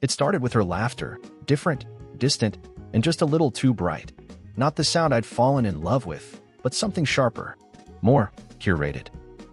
It started with her laughter, different, distant, and just a little too bright. Not the sound I'd fallen in love with, but something sharper, more curated.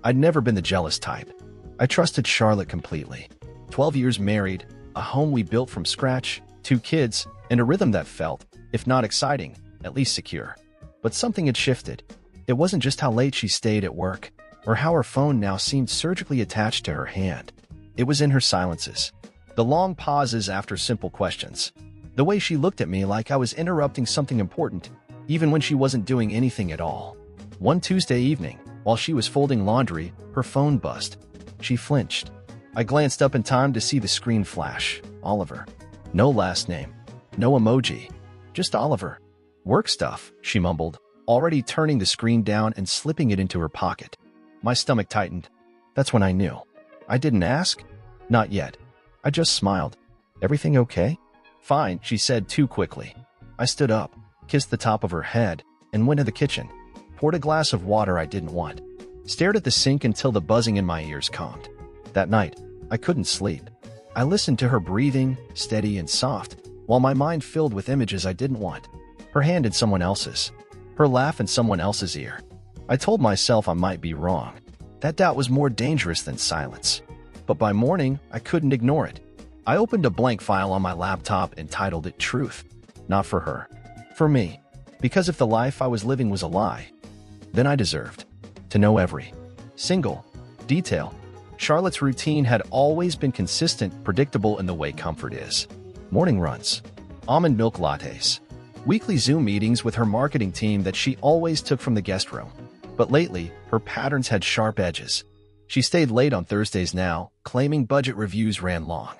I'd never been the jealous type. I trusted Charlotte completely. 12 years married, a home we built from scratch, 2 kids, and a rhythm that felt, if not exciting, at least secure. But something had shifted. It wasn't just how late she stayed at work, or how her phone now seemed surgically attached to her hand. It was in her silences. The long pauses after simple questions. The way she looked at me like I was interrupting something important, even when she wasn't doing anything at all. One Tuesday evening, while she was folding laundry, her phone buzzed. She flinched. I glanced up in time to see the screen flash. Oliver. No last name. No emoji. Just Oliver. Work stuff, she mumbled, already turning the screen down and slipping it into her pocket. My stomach tightened. That's when I knew. I didn't ask? Not yet. I just smiled. Everything okay? Fine, she said too quickly. I stood up, kissed the top of her head, and went to the kitchen. Poured a glass of water I didn't want. Stared at the sink until the buzzing in my ears calmed. That night, I couldn't sleep. I listened to her breathing, steady and soft, while my mind filled with images I didn't want. Her hand in someone else's. Her laugh in someone else's ear. I told myself I might be wrong. That doubt was more dangerous than silence. But by morning, I couldn't ignore it. I opened a blank file on my laptop and titled it Truth. Not for her. For me. Because if the life I was living was a lie, then I deserved to know every single detail. Charlotte's routine had always been consistent, predictable in the way comfort is. Morning runs, almond milk lattes, weekly Zoom meetings with her marketing team that she always took from the guest room. But lately, her patterns had sharp edges. She stayed late on Thursdays now, claiming budget reviews ran long.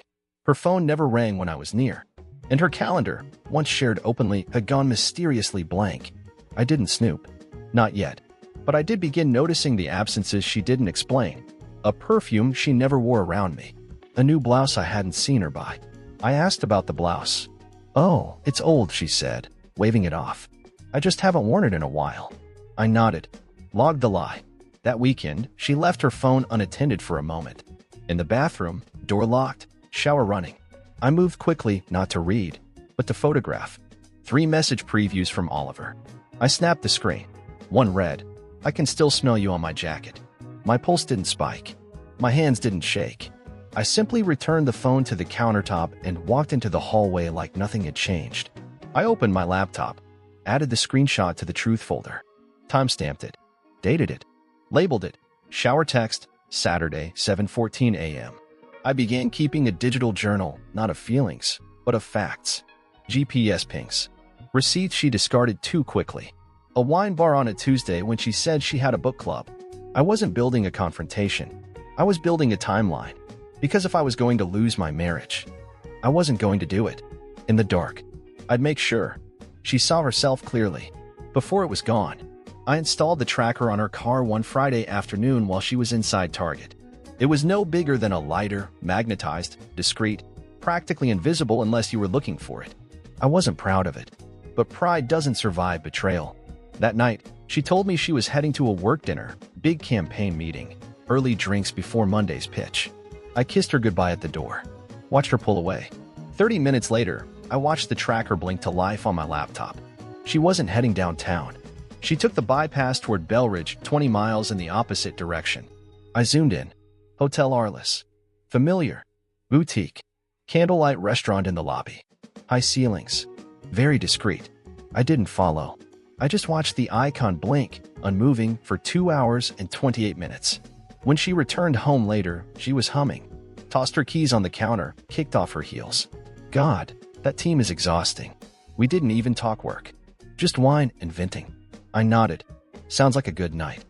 Her phone never rang when I was near. And her calendar, once shared openly, had gone mysteriously blank. I didn't snoop. Not yet. But I did begin noticing the absences she didn't explain. A perfume she never wore around me. A new blouse I hadn't seen her buy. I asked about the blouse. Oh, it's old, she said, waving it off. I just haven't worn it in a while. I nodded. Logged the lie. That weekend, she left her phone unattended for a moment. In the bathroom, door locked, shower running. I moved quickly, not to read, but to photograph. 3 message previews from Oliver. I snapped the screen. One read, I can still smell you on my jacket. My pulse didn't spike. My hands didn't shake. I simply returned the phone to the countertop and walked into the hallway like nothing had changed. I opened my laptop, added the screenshot to the Truth folder, timestamped it, dated it, labeled it, shower text, Saturday, 7:14 a.m. I began keeping a digital journal, not of feelings, but of facts. GPS pings. Receipts she discarded too quickly. A wine bar on a Tuesday when she said she had a book club. I wasn't building a confrontation. I was building a timeline. Because if I was going to lose my marriage, I wasn't going to do it. In the dark. I'd make sure. She saw herself clearly. Before it was gone, I installed the tracker on her car one Friday afternoon while she was inside Target. It was no bigger than a lighter, magnetized, discreet, practically invisible unless you were looking for it. I wasn't proud of it. But pride doesn't survive betrayal. That night, she told me she was heading to a work dinner, big campaign meeting, early drinks before Monday's pitch. I kissed her goodbye at the door. Watched her pull away. 30 minutes later, I watched the tracker blink to life on my laptop. She wasn't heading downtown. She took the bypass toward Belridge, 20 miles in the opposite direction. I zoomed in. Hotel Arliss. Familiar. Boutique. Candlelight restaurant in the lobby. High ceilings. Very discreet. I didn't follow. I just watched the icon blink, unmoving, for 2 hours and 28 minutes. When she returned home later, she was humming. Tossed her keys on the counter, kicked off her heels. God, that team is exhausting. We didn't even talk work. Just wine and venting. I nodded. Sounds like a good night.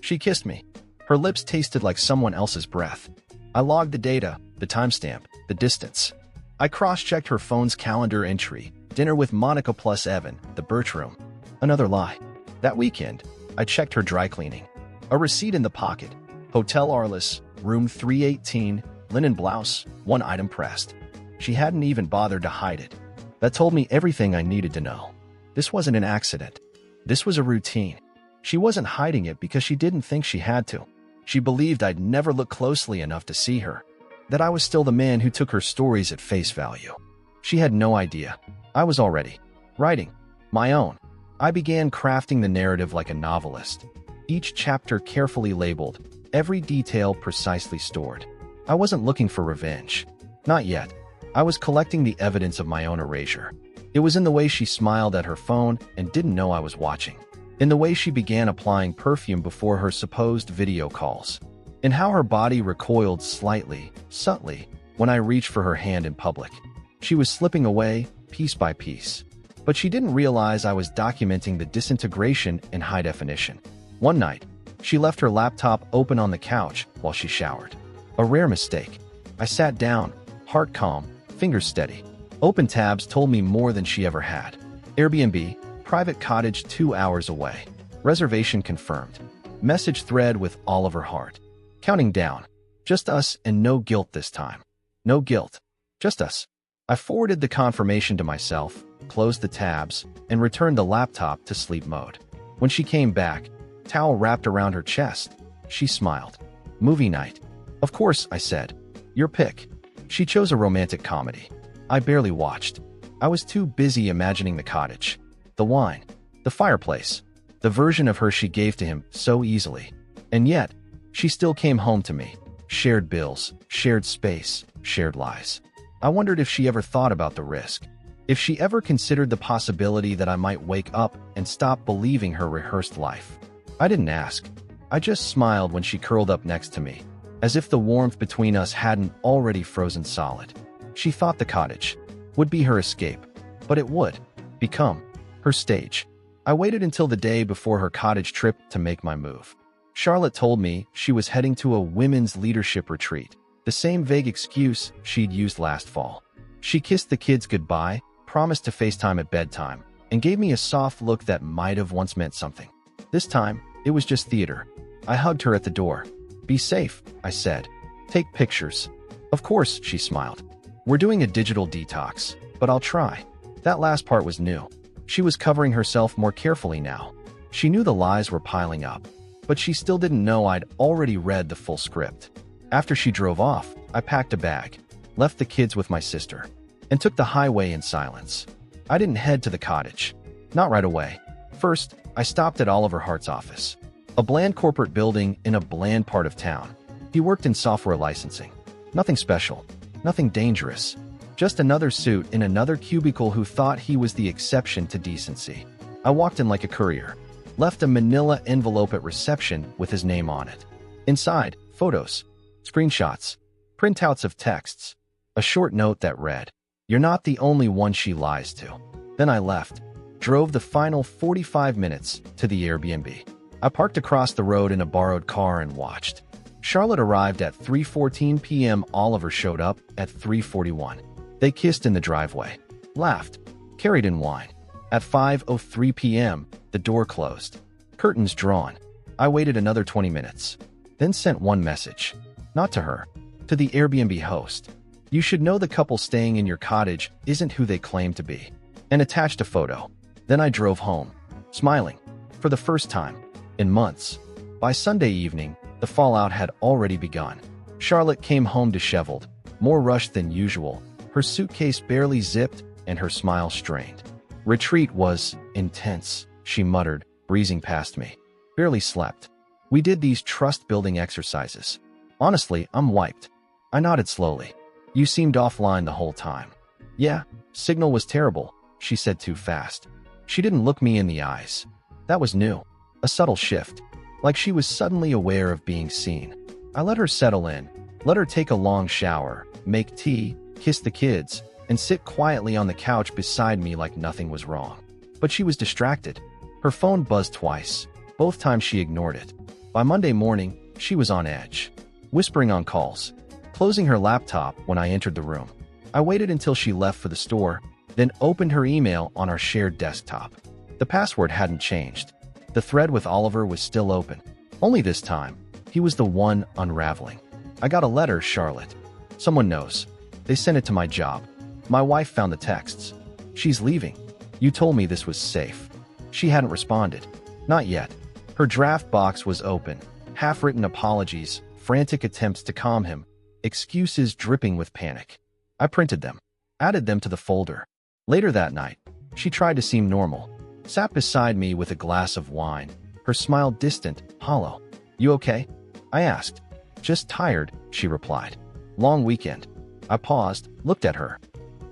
She kissed me. Her lips tasted like someone else's breath. I logged the data, the timestamp, the distance. I cross-checked her phone's calendar entry. Dinner with Monica plus Evan, the Birch Room. Another lie. That weekend, I checked her dry cleaning. A receipt in the pocket. Hotel Arliss, room 318, linen blouse, 1 item pressed. She hadn't even bothered to hide it. That told me everything I needed to know. This wasn't an accident. This was a routine. She wasn't hiding it because she didn't think she had to. She believed I'd never look closely enough to see her. that I was still the man who took her stories at face value. She had no idea. I was already writing my own. I began crafting the narrative like a novelist, each chapter carefully labeled, every detail precisely stored. I wasn't looking for revenge. Not yet. I was collecting the evidence of my own erasure. It was in the way she smiled at her phone and didn't know I was watching, in the way she began applying perfume before her supposed video calls, in how her body recoiled slightly, subtly, when I reached for her hand in public. She was slipping away, piece by piece. But she didn't realize I was documenting the disintegration in high definition. One night, she left her laptop open on the couch while she showered. A rare mistake. I sat down, heart calm, fingers steady. Open tabs told me more than she ever had. Airbnb, private cottage 2 hours away. Reservation confirmed. Message thread with Oliver Hart. Counting down. Just us and no guilt this time. No guilt. Just us. I forwarded the confirmation to myself, closed the tabs, and returned the laptop to sleep mode. When she came back, towel wrapped around her chest, she smiled. Movie night. Of course, I said. Your pick. She chose a romantic comedy. I barely watched. I was too busy imagining the cottage, the wine, the fireplace, the version of her she gave to him so easily. And yet, she still came home to me. Shared bills, shared space, shared lies. I wondered if she ever thought about the risk. If she ever considered the possibility that I might wake up and stop believing her rehearsed life. I didn't ask. I just smiled when she curled up next to me, as if the warmth between us hadn't already frozen solid. She thought the cottage would be her escape, but it would become her stage. I waited until the day before her cottage trip to make my move. Charlotte told me she was heading to a women's leadership retreat, the same vague excuse she'd used last fall. She kissed the kids goodbye, promised to FaceTime at bedtime, and gave me a soft look that might have once meant something. This time, it was just theater. I hugged her at the door. Be safe, I said. Take pictures. Of course, she smiled. We're doing a digital detox, but I'll try. That last part was new. She was covering herself more carefully now. She knew the lies were piling up, but she still didn't know I'd already read the full script. After she drove off, I packed a bag, left the kids with my sister, and took the highway in silence. I didn't head to the cottage. Not right away. First, I stopped at Oliver Hart's office, a bland corporate building in a bland part of town. He worked in software licensing. Nothing special, nothing dangerous, just another suit in another cubicle who thought he was the exception to decency. I walked in like a courier, left a manila envelope at reception with his name on it. Inside, photos, screenshots, printouts of texts, a short note that read, "You're not the only one she lies to." Then I left, drove the final 45 minutes to the Airbnb. I parked across the road in a borrowed car and watched. Charlotte arrived at 3:14 p.m. Oliver showed up at 3:41. They kissed in the driveway, laughed, carried in wine. At 5:03 p.m., the door closed. Curtains drawn. I waited another 20 minutes, then sent one message. Not to her, to the Airbnb host. You should know the couple staying in your cottage isn't who they claim to be. And attached a photo. Then I drove home, smiling, for the first time in months. By Sunday evening, the fallout had already begun. Charlotte came home disheveled, more rushed than usual, her suitcase barely zipped and her smile strained. Retreat was intense, she muttered, breezing past me. Barely slept. We did these trust-building exercises. Honestly, I'm wiped. I nodded slowly. You seemed offline the whole time. Yeah, signal was terrible, she said too fast. She didn't look me in the eyes. That was new. A subtle shift. Like she was suddenly aware of being seen. I let her settle in, let her take a long shower, make tea, kiss the kids, and sit quietly on the couch beside me like nothing was wrong. But she was distracted. Her phone buzzed twice. Both times she ignored it. By Monday morning, she was on edge, whispering on calls, closing her laptop when I entered the room. I waited until she left for the store, then opened her email on our shared desktop. The password hadn't changed. The thread with Oliver was still open. Only this time, he was the one unraveling. I got a letter, Charlotte. Someone knows. They sent it to my job. My wife found the texts. She's leaving. You told me this was safe. She hadn't responded. Not yet. Her draft box was open. Half-written apologies, frantic attempts to calm him. excuses dripping with panic. I printed them, added them to the folder. Later that night, she tried to seem normal, sat beside me with a glass of wine, her smile distant, hollow. "You okay?" I asked. "Just tired," she replied. "Long weekend." I paused, looked at her.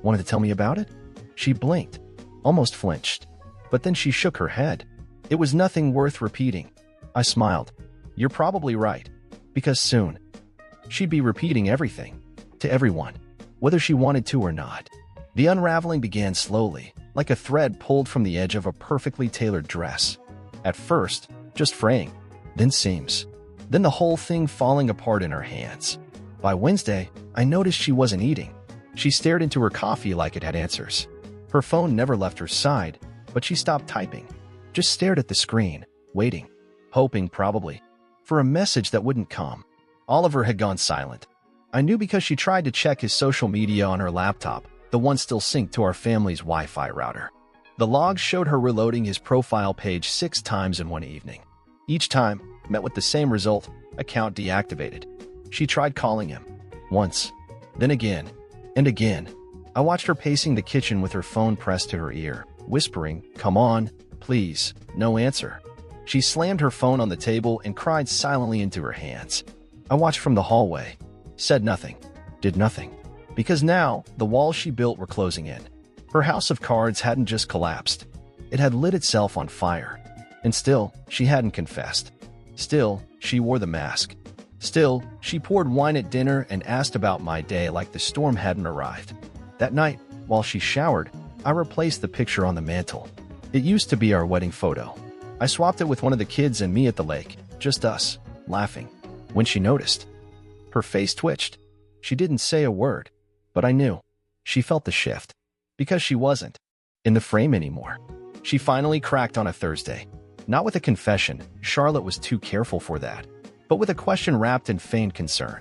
"Wanted to tell me about it?" She blinked, almost flinched. But then she shook her head. "It was nothing worth repeating." I smiled. "You're probably right. Because soon, she'd be repeating everything. To everyone. Whether she wanted to or not." The unraveling began slowly, like a thread pulled from the edge of a perfectly tailored dress. At first, just fraying, then seams, then the whole thing falling apart in her hands. By Wednesday, I noticed she wasn't eating. She stared into her coffee like it had answers. Her phone never left her side, but she stopped typing. Just stared at the screen, waiting, hoping probably, for a message that wouldn't come. Oliver had gone silent. I knew because she tried to check his social media on her laptop, the one still synced to our family's Wi-Fi router. The logs showed her reloading his profile page 6 times in one evening. Each time, met with the same result, account deactivated. She tried calling him. Once, then again, and again. I watched her pacing the kitchen with her phone pressed to her ear, whispering, "Come on, please." No answer. She slammed her phone on the table and cried silently into her hands. I watched from the hallway, said nothing, did nothing. Because now, the walls she built were closing in. Her house of cards hadn't just collapsed. It had lit itself on fire. And still, she hadn't confessed. Still, she wore the mask. Still, she poured wine at dinner and asked about my day like the storm hadn't arrived. That night, while she showered, I replaced the picture on the mantle. It used to be our wedding photo. I swapped it with one of the kids and me at the lake, just us, laughing. When she noticed, her face twitched. She didn't say a word, but I knew. She felt the shift. Because she wasn't in the frame anymore. She finally cracked on a Thursday. Not with a confession, Charlotte was too careful for that, but with a question wrapped in feigned concern.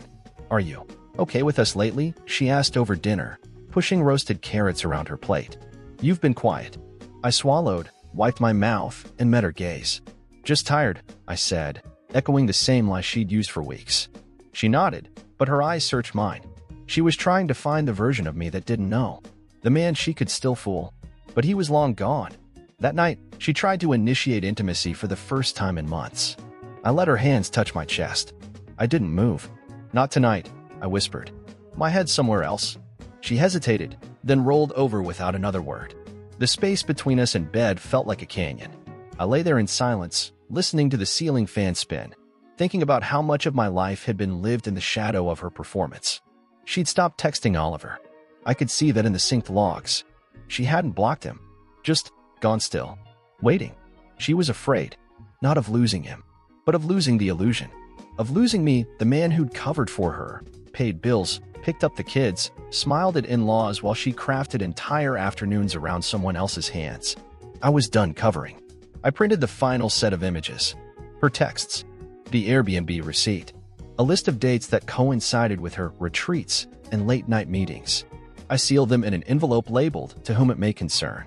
"Are you okay with us lately?" she asked over dinner, pushing roasted carrots around her plate. "You've been quiet." I swallowed, wiped my mouth, and met her gaze. "Just tired," I said, echoing the same lie she'd used for weeks. She nodded, but her eyes searched mine. She was trying to find the version of me that didn't know. The man she could still fool, but he was long gone. That night, she tried to initiate intimacy for the first time in months. I let her hands touch my chest. I didn't move. "Not tonight," I whispered. "My head's somewhere else." She hesitated, then rolled over without another word. The space between us and bed felt like a canyon. I lay there in silence, listening to the ceiling fan spin, thinking about how much of my life had been lived in the shadow of her performance. She'd stopped texting Oliver. I could see that in the synced logs. She hadn't blocked him, just gone still, waiting. She was afraid, not of losing him, but of losing the illusion, of losing me, the man who'd covered for her, paid bills, picked up the kids, smiled at in-laws while she crafted entire afternoons around someone else's hands. I was done covering. I printed the final set of images, her texts, the Airbnb receipt, a list of dates that coincided with her retreats and late-night meetings. I sealed them in an envelope labeled "To whom it may concern,"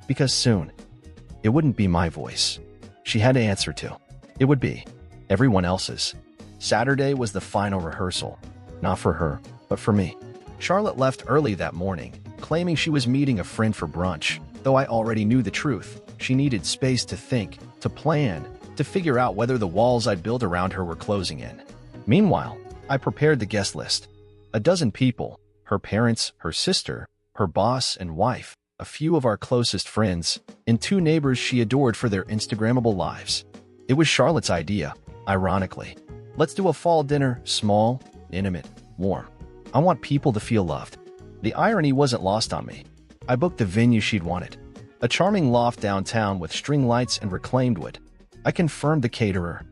because soon, it wouldn't be my voice she had to answer to. It would be everyone else's. Saturday was the final rehearsal, not for her, but for me. Charlotte left early that morning, claiming she was meeting a friend for brunch, though I already knew the truth. She needed space to think, to plan, to figure out whether the walls I'd built around her were closing in. Meanwhile, I prepared the guest list. 12 people, her parents, her sister, her boss and wife, a few of our closest friends, and 2 neighbors she adored for their Instagrammable lives. It was Charlotte's idea, ironically. "Let's do a fall dinner, small, intimate, warm. I want people to feel loved." The irony wasn't lost on me. I booked the venue she'd wanted, a charming loft downtown with string lights and reclaimed wood. I confirmed the caterer,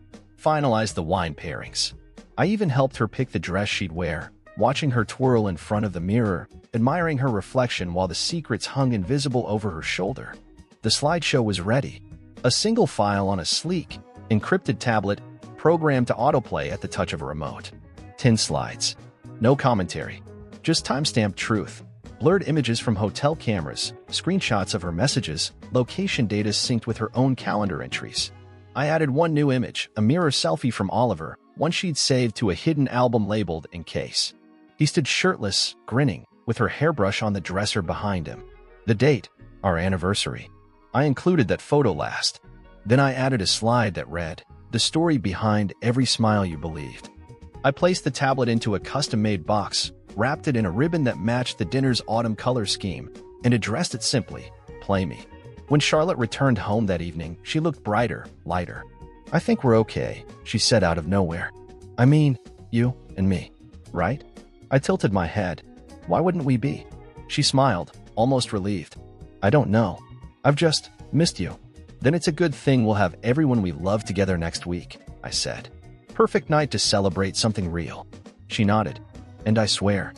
finalized the wine pairings. I even helped her pick the dress she'd wear, watching her twirl in front of the mirror, admiring her reflection while the secrets hung invisible over her shoulder. The slideshow was ready, a single file on a sleek, encrypted tablet programmed to autoplay at the touch of a remote. 10 slides. No commentary, just timestamped truth, blurred images from hotel cameras, screenshots of her messages, location data synced with her own calendar entries. I added one new image, a mirror selfie from Oliver, one she'd saved to a hidden album labeled "In Case." He stood shirtless, grinning, with her hairbrush on the dresser behind him. The date, our anniversary. I included that photo last. Then I added a slide that read, "The story behind every smile you believed." I placed the tablet into a custom-made box, wrapped it in a ribbon that matched the dinner's autumn color scheme, and addressed it simply, "Play me." When Charlotte returned home that evening, she looked brighter, lighter. "I think we're okay," she said out of nowhere. "I mean, you and me, right?" I tilted my head. "Why wouldn't we be?" She smiled, almost relieved. "I don't know. I've just missed you." "Then it's a good thing we'll have everyone we love together next week," I said. "Perfect night to celebrate something real." She nodded. And I swear,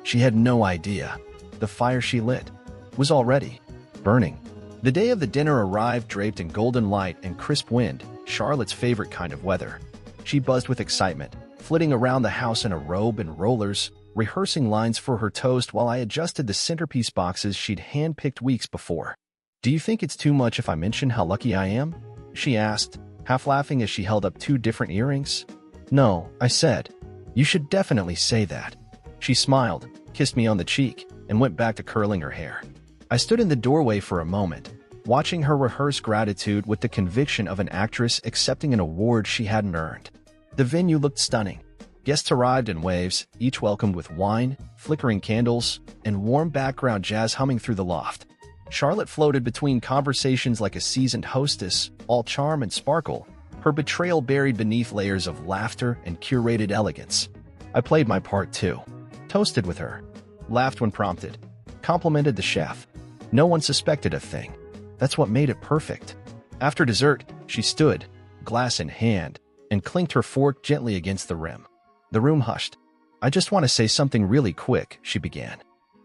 she had no idea. The fire she lit was already burning. The day of the dinner arrived draped in golden light and crisp wind, Charlotte's favorite kind of weather. She buzzed with excitement, flitting around the house in a robe and rollers, rehearsing lines for her toast while I adjusted the centerpiece boxes she'd hand-picked weeks before. "Do you think it's too much if I mention how lucky I am?" she asked, half laughing as she held up 2 different earrings. "No," I said. "You should definitely say that." She smiled, kissed me on the cheek, and went back to curling her hair. I stood in the doorway for a moment, watching her rehearse gratitude with the conviction of an actress accepting an award she hadn't earned. The venue looked stunning. Guests arrived in waves, each welcomed with wine, flickering candles, and warm background jazz humming through the loft. Charlotte floated between conversations like a seasoned hostess, all charm and sparkle, her betrayal buried beneath layers of laughter and curated elegance. I played my part too. Toasted with her, laughed when prompted, complimented the chef. No one suspected a thing. That's what made it perfect. After dessert, she stood, glass in hand, and clinked her fork gently against the rim. The room hushed. "I just want to say something really quick," she began.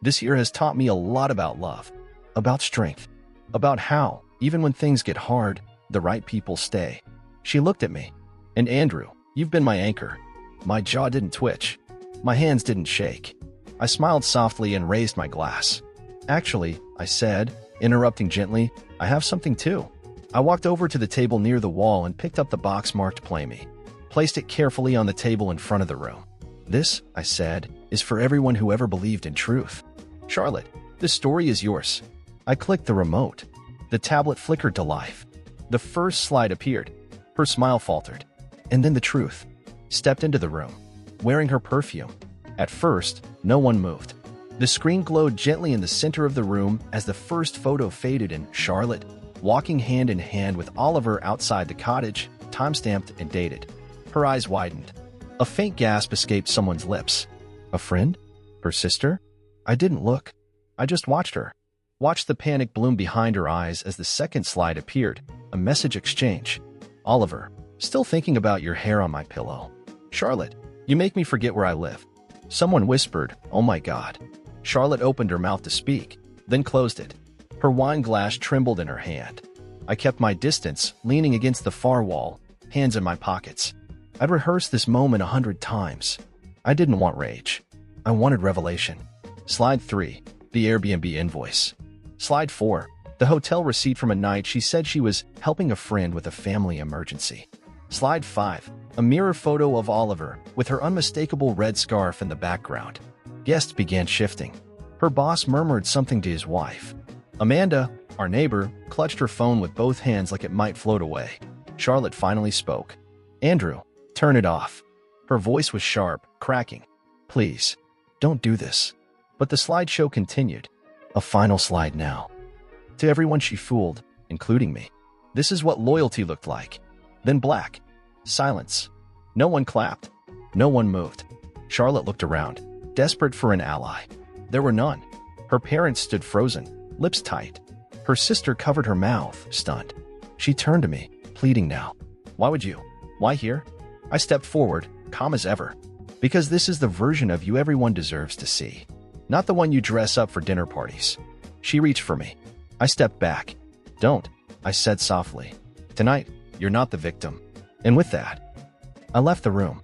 "This year has taught me a lot about love, about strength, about how, even when things get hard, the right people stay." She looked at me. "And Andrew, you've been my anchor." My jaw didn't twitch. My hands didn't shake. I smiled softly and raised my glass. "Actually," I said, interrupting gently, "I have something too." I walked over to the table near the wall and picked up the box marked "Play Me," placed it carefully on the table in front of the room. "This," I said, "is for everyone who ever believed in truth." "Charlotte, this story is yours." I clicked the remote. The tablet flickered to life. The first slide appeared. Her smile faltered. And then the truth stepped into the room, wearing her perfume. At first, no one moved. The screen glowed gently in the center of the room as the first photo faded and Charlotte, walking hand in hand with Oliver outside the cottage, time-stamped and dated. Her eyes widened. A faint gasp escaped someone's lips. A friend? Her sister? I didn't look. I just watched her. Watched the panic bloom behind her eyes as the second slide appeared, a message exchange. "Oliver, still thinking about your hair on my pillow. Charlotte, you make me forget where I live." Someone whispered, "Oh my God." Charlotte opened her mouth to speak, then closed it. Her wine glass trembled in her hand. I kept my distance, leaning against the far wall, hands in my pockets. I'd rehearsed this moment 100 times. I didn't want rage. I wanted revelation. Slide 3, the Airbnb invoice. Slide 4, the hotel receipt from a night she said she was helping a friend with a family emergency. Slide 5, a mirror photo of Oliver with her unmistakable red scarf in the background. Guests began shifting. Her boss murmured something to his wife. Amanda, our neighbor, clutched her phone with both hands like it might float away. Charlotte finally spoke. "Andrew, turn it off." Her voice was sharp, cracking. "Please, don't do this." But the slideshow continued. A final slide now. To everyone she fooled, including me. This is what loyalty looked like. Then black. Silence. No one clapped. No one moved. Charlotte looked around, desperate for an ally. There were none. Her parents stood frozen, lips tight. Her sister covered her mouth, stunned. She turned to me, pleading now. "Why would you? Why here?" I stepped forward, calm as ever. "Because this is the version of you everyone deserves to see. Not the one you dress up for dinner parties." She reached for me. I stepped back. "Don't," I said softly. "Tonight, you're not the victim." And with that, I left the room,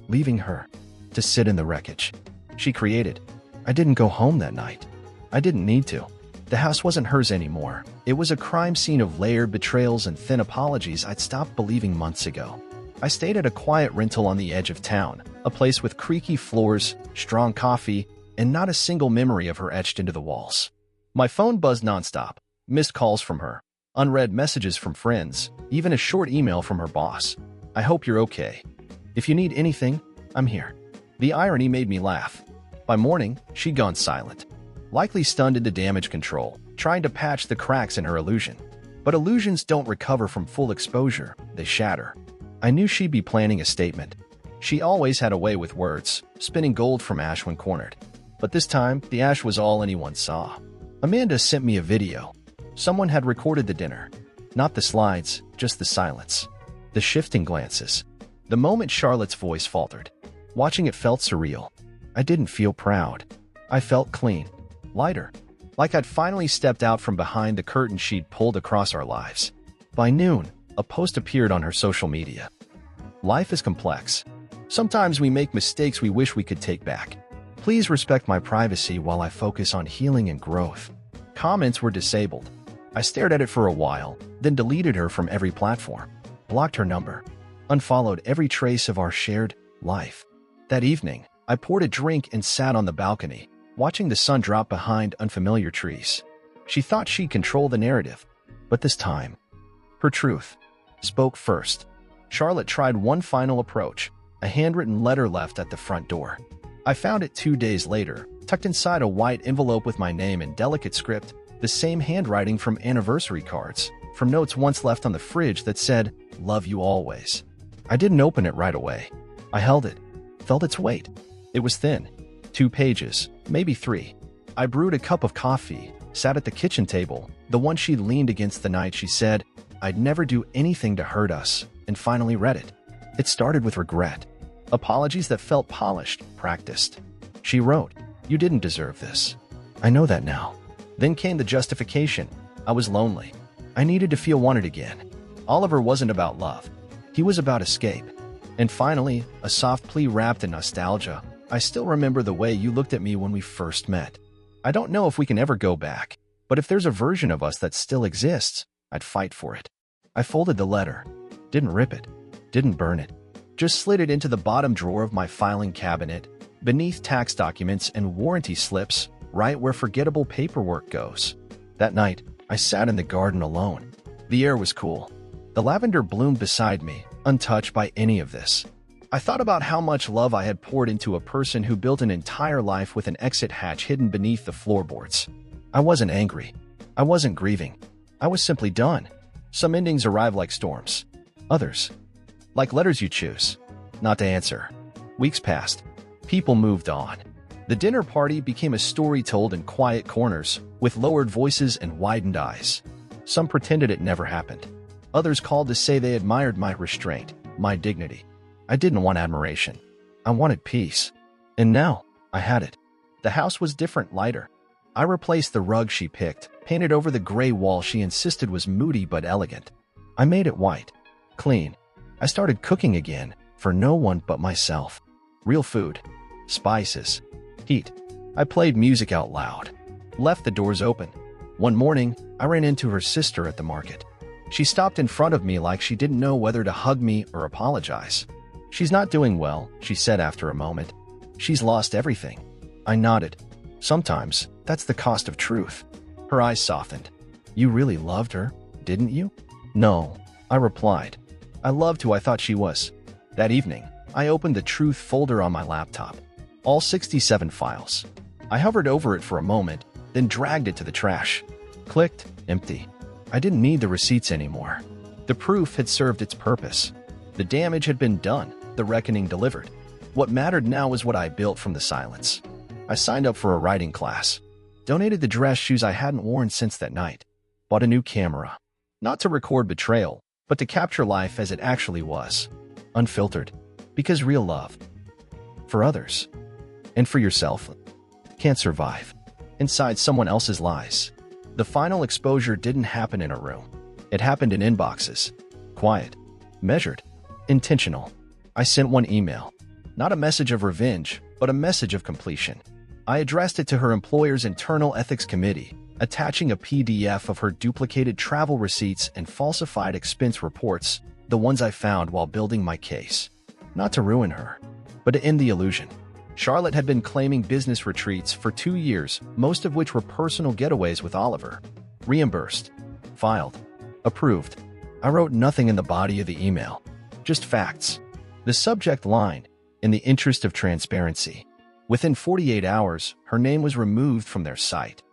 leaving her to sit in the wreckage she created. I didn't go home that night. I didn't need to. The house wasn't hers anymore. It was a crime scene of layered betrayals and thin apologies I'd stopped believing months ago. I stayed at a quiet rental on the edge of town, a place with creaky floors, strong coffee, and not a single memory of her etched into the walls. My phone buzzed nonstop, missed calls from her, unread messages from friends, even a short email from her boss. I hope you're okay. If you need anything, I'm here. The irony made me laugh. By morning, she'd gone silent, likely stunned into damage control, trying to patch the cracks in her illusion. But illusions don't recover from full exposure, they shatter. I knew she'd be planning a statement. She always had a way with words, spinning gold from ash when cornered. But this time, the ash was all anyone saw. Amanda sent me a video. Someone had recorded the dinner. Not the slides, just the silence. The shifting glances. The moment Charlotte's voice faltered. Watching it felt surreal. I didn't feel proud. I felt clean. Lighter. Like I'd finally stepped out from behind the curtain she'd pulled across our lives. By noon, a post appeared on her social media. Life is complex. Sometimes we make mistakes we wish we could take back. Please respect my privacy while I focus on healing and growth. Comments were disabled. I stared at it for a while, then deleted her from every platform, blocked her number, unfollowed every trace of our shared life. That evening, I poured a drink and sat on the balcony, watching the sun drop behind unfamiliar trees. She thought she'd control the narrative, but this time, her truth spoke first. Charlotte tried one final approach, a handwritten letter left at the front door. I found it 2 days later, tucked inside a white envelope with my name in delicate script, the same handwriting from anniversary cards, from notes once left on the fridge that said, "Love you always." I didn't open it right away. I held it, felt its weight. It was thin, 2 pages, maybe 3. I brewed a cup of coffee, sat at the kitchen table, the one she'd leaned against the night she said, "I'd never do anything to hurt us," and finally read it. It started with regret. Apologies that felt polished, practiced. She wrote, "You didn't deserve this. I know that now." Then came the justification. I was lonely. I needed to feel wanted again. Oliver wasn't about love. He was about escape. And finally, a soft plea wrapped in nostalgia. "I still remember the way you looked at me when we first met. I don't know if we can ever go back, but if there's a version of us that still exists, I'd fight for it." I folded the letter. Didn't rip it. Didn't burn it. Just slid it into the bottom drawer of my filing cabinet, beneath tax documents and warranty slips, right where forgettable paperwork goes. That night, I sat in the garden alone. The air was cool. The lavender bloomed beside me, untouched by any of this. I thought about how much love I had poured into a person who built an entire life with an exit hatch hidden beneath the floorboards. I wasn't angry. I wasn't grieving. I was simply done. Some endings arrive like storms. Others, like letters you choose not to answer. Weeks passed. People moved on. The dinner party became a story told in quiet corners, with lowered voices and widened eyes. Some pretended it never happened. Others called to say they admired my restraint, my dignity. I didn't want admiration. I wanted peace. And now, I had it. The house was different, lighter. I replaced the rug she picked, painted over the gray wall she insisted was moody but elegant. I made it white, clean. I started cooking again, for no one but myself. Real food, spices, heat. I played music out loud, left the doors open. One morning, I ran into her sister at the market. She stopped in front of me like she didn't know whether to hug me or apologize. "She's not doing well," she said after a moment. "She's lost everything." I nodded. Sometimes, that's the cost of truth. Her eyes softened. "You really loved her, didn't you?" "No," I replied. "I loved who I thought she was." That evening, I opened the truth folder on my laptop. All 67 files. I hovered over it for a moment, then dragged it to the trash. Clicked, empty. I didn't need the receipts anymore. The proof had served its purpose. The damage had been done, the reckoning delivered. What mattered now was what I built from the silence. I signed up for a writing class, donated the dress shoes I hadn't worn since that night, bought a new camera. Not to record betrayal, but to capture life as it actually was. Unfiltered. Because real love, for others, and for yourself, can't survive inside someone else's lies. The final exposure didn't happen in a room. It happened in inboxes. Quiet, measured, intentional. I sent one email. Not a message of revenge, but a message of completion. I addressed it to her employer's internal ethics committee, attaching a PDF of her duplicated travel receipts and falsified expense reports, the ones I found while building my case. Not to ruin her, but to end the illusion. Charlotte had been claiming business retreats for 2 years, most of which were personal getaways with Oliver. Reimbursed. Filed. Approved. I wrote nothing in the body of the email. Just facts. The subject line, in the interest of transparency. Within 48 hours, her name was removed from their site.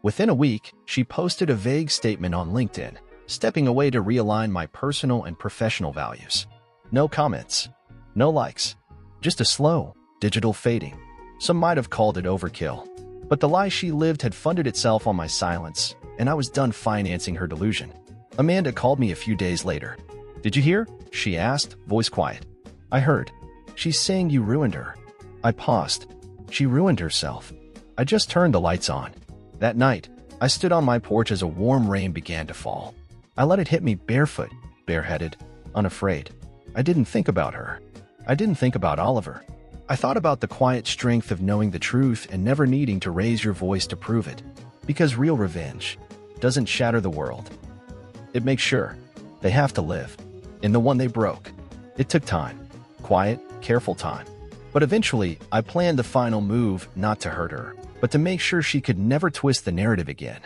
Within a week, she posted a vague statement on LinkedIn, stepping away to realign my personal and professional values. No comments. No likes. Just a slow, digital fading. Some might have called it overkill. But the lie she lived had funded itself on my silence, and I was done financing her delusion. Amanda called me a few days later. "Did you hear?" she asked, voice quiet. "I heard. She's saying you ruined her." I paused. She ruined herself. I just turned the lights on. That night, I stood on my porch as a warm rain began to fall. I let it hit me barefoot, bareheaded, unafraid. I didn't think about her. I didn't think about Oliver. I thought about the quiet strength of knowing the truth and never needing to raise your voice to prove it. Because real revenge doesn't shatter the world. It makes sure they have to live in the one they broke. It took time. Quiet, careful time. But eventually, I planned the final move not to hurt her, but to make sure she could never twist the narrative again.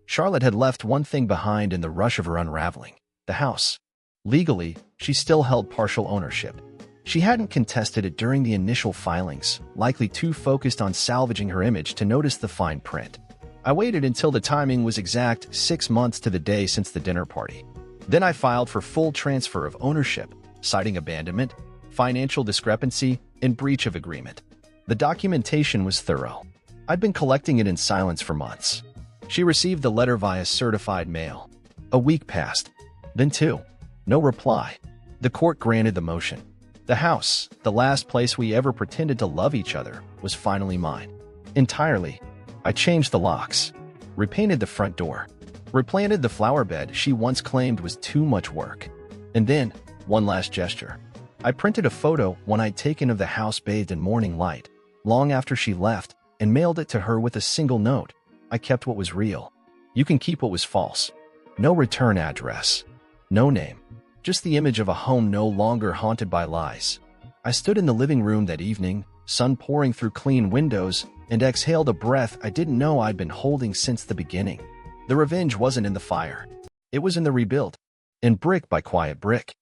Charlotte had left one thing behind in the rush of her unraveling: the house. Legally, she still held partial ownership. She hadn't contested it during the initial filings, likely too focused on salvaging her image to notice the fine print. I waited until the timing was exact 6 months to the day since the dinner party. Then I filed for full transfer of ownership, citing abandonment, financial discrepancy, and breach of agreement. The documentation was thorough. I'd been collecting it in silence for months. She received the letter via certified mail. A week passed. Then 2. No reply. The court granted the motion. The house, the last place we ever pretended to love each other, was finally mine. Entirely. I changed the locks, repainted the front door, replanted the flower bed she once claimed was too much work. And then, one last gesture. I printed a photo one I'd taken of the house bathed in morning light, long after she left, and mailed it to her with a single note. I kept what was real. You can keep what was false. No return address. No name. Just the image of a home no longer haunted by lies. I stood in the living room that evening, sun pouring through clean windows, and exhaled a breath I didn't know I'd been holding since the beginning. The revenge wasn't in the fire. It was in the rebuild. In brick by quiet brick.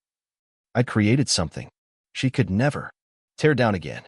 I created something she could never tear down again.